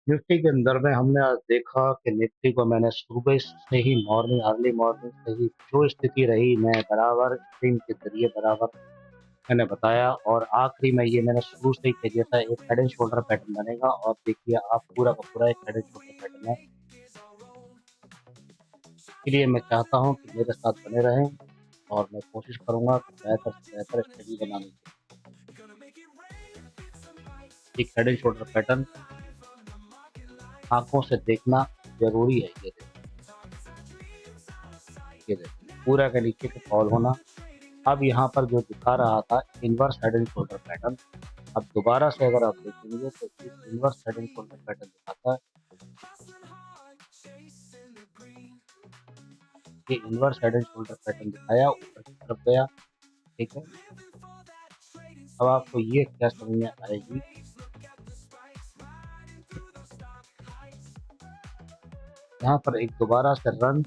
Nifty के अंदर में हमने आज देखा कि निफ्टी को मैंने सुबह से ही मॉर्निंग अर्ली मॉर्निंग से ही जो स्थिति रही मैं बराबर स्क्रीन के जरिए बराबर मैंने बताया और आखिरी में ये मैंने शुरू से ही कह दिया था एक हेड एंड शोल्डर पैटर्न बनेगा और देखिए आप पूरा का पूरा एक हेड एंड शोल्डर पैटर्न है। इसलिए मैं चाहता हूँ कि मेरे साथ बने रहें और मैं कोशिश करूंगा कि बेहतर से बेहतर स्टडी बनाने की। एक हेड एंड शोल्डर पैटर्न आंखों से देखना जरूरी है। ये देखिए पूरा का नीचे का फॉल होना। अब यहाँ पर जो दिखा रहा था inverse head and shoulder pattern, अब दोबारा से अगर आप देखेंगे तो इस inverse head and shoulder pattern दिखाता है। ये inverse head and shoulder pattern दिखाया, ऊपर की तरफ गया। ठीक है, अब आपको ये क्या समझ में आएगी, यहाँ पर एक दोबारा से रन।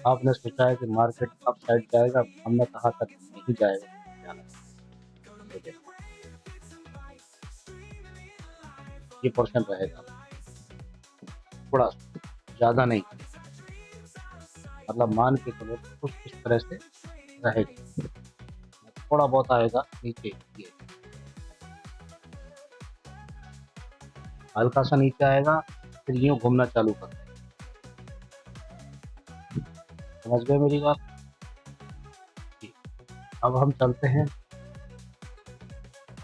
आपने सोचा है कि मार्केट अप साइड जाएगा, हमने कहा था कि नहीं जाएगा। ये देखो, ये पोर्शन रहेगा थोड़ा सा, ज्यादा नहीं, मतलब मान के चलो कुछ इस तरह से रहेगा, थोड़ा बहुत आएगा नीचे। ये हल्का सा नीचे आएगा, फिर यूं घूमना चालू कर देगा। समझ गए मेरी बात? जी। अब हम चलते हैं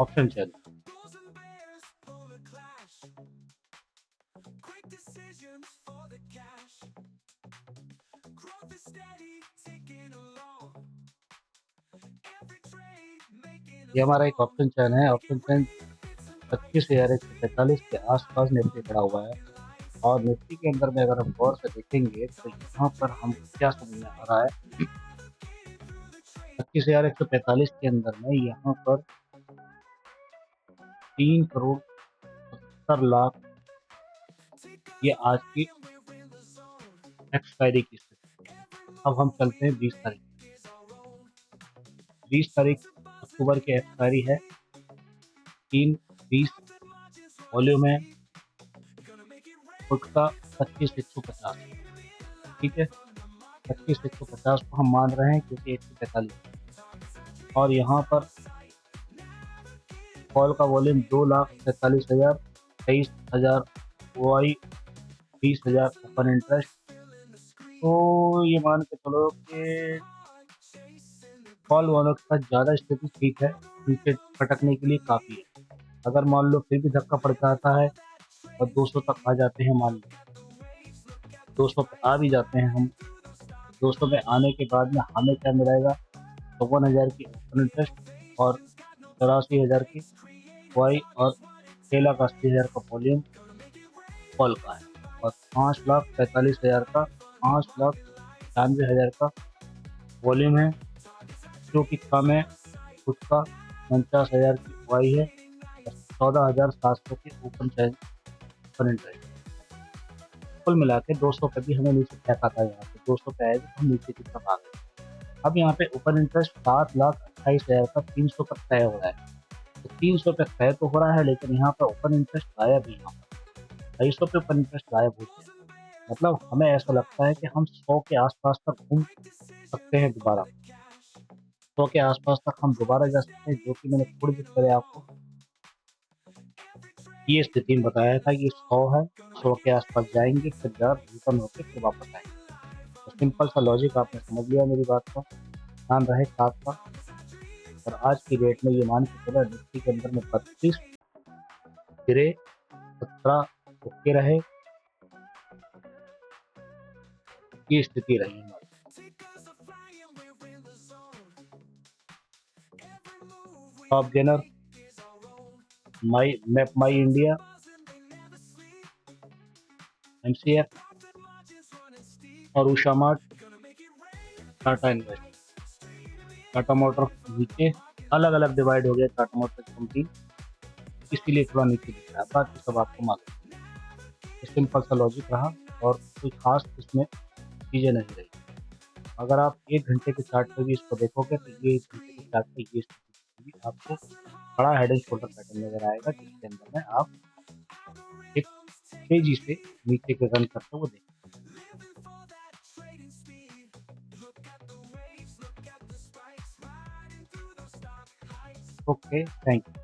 ऑप्शन चैनल। ये हमारा एक ऑप्शन चैन है। ऑप्शन चैन 25,145 के आसपास निफ्टी खड़ा हुआ है और निफ्टी के अंदर में अगर हम गौर से देखेंगे तो यहाँ पर हम क्या समझ में आ रहा है, 25,145 के अंदर में यहाँ पर 3,70,00,000 ये आज की एक्सपायरी की स्थिति। अब हम चलते हैं 20 तारीख। 20 तारीख अक्टूबर की एक्सपायरी है। 3/20 वॉल्यूम है, पुट का 25,150। ठीक है, 25,150 को हम मान रहे हैं क्योंकि 145 और यहाँ पर कॉल का वॉल्यूम 2,43,000, 23,000 OI, 20,000 ओपन इंटरेस्ट। तो ये मान के चलो कि कॉल वालों के पास ज़्यादा स्थिति ठीक है, नीचे खटकने के लिए काफ़ी है। अगर मान लो फिर भी धक्का पड़ जाता है और 200 तक आ जाते हैं, मान लो 200 पे आ भी जाते हैं हम, 200 पे आने के बाद में हमें क्या मिलेगा, 54,000 की ओपन इंटरेस्ट और 84,000 की वाई और 6,80,000 का वॉल्यूम कॉल का है और 5,45,000 का, 5,91,000 का वॉल्यूम है जो कि कम है। खुद का 49,000 की वाई है और 14,700 की ओपन इंटरेस्ट। कुल मिला के 200 पे भी हमें नीचे फेंका था। यहाँ पे 200 पे आए तो हम नीचे की तरफ आ गए। अब यहाँ पे ओपन इंटरेस्ट 7,28,000 का 300 पर तय हो रहा है। तो 300 पे तय तो हो रहा है लेकिन यहाँ पर ओपन इंटरेस्ट गायब ही, यहाँ पर 250 पे ओपन इंटरेस्ट गायब हो गया। मतलब हमें ऐसा लगता है कि हम 100 के आसपास तक घूम सकते हैं दोबारा, 100 के आसपास तक हम दोबारा जा सकते हैं, जो कि मैंने थोड़ी देर पहले आपको ये स्थिति में बताया था कि 100 है, 100 के आसपास जाएंगे फिर जरा रिटर्न होकर फिर वापस आएंगे। तो सिंपल सा लॉजिक आपने समझ लिया मेरी बात का, ध्यान रहे साथ का। और आज की डेट में ये मान के चलो निफ्टी के अंदर में 32 गिरे, 17 ओके रहे, ये स्थिति रही हमारी। Top gainer my India, MCF और Usha mart, Tata invest. Tata motor नीचे अलग अलग डिवाइड हो गया, टाटा मोटर कंपनी इसीलिए थोड़ा नीचे दिख रहा है, बाकी सब आपको मालूम है। सिंपल सा लॉजिक रहा और कोई खास इसमें चीज़ें नहीं रही। अगर आप 1 घंटे के चार्ट पे भी इसको देखोगे तो ये 1 घंटे के चार्ट पे ये स्थिति आपको बड़ा हेड एंड शोल्डर पैटर्न नजर आएगा, जिसके अंदर में आप एक तेजी से नीचे के रन करते हुए देखें। Okay, thank you.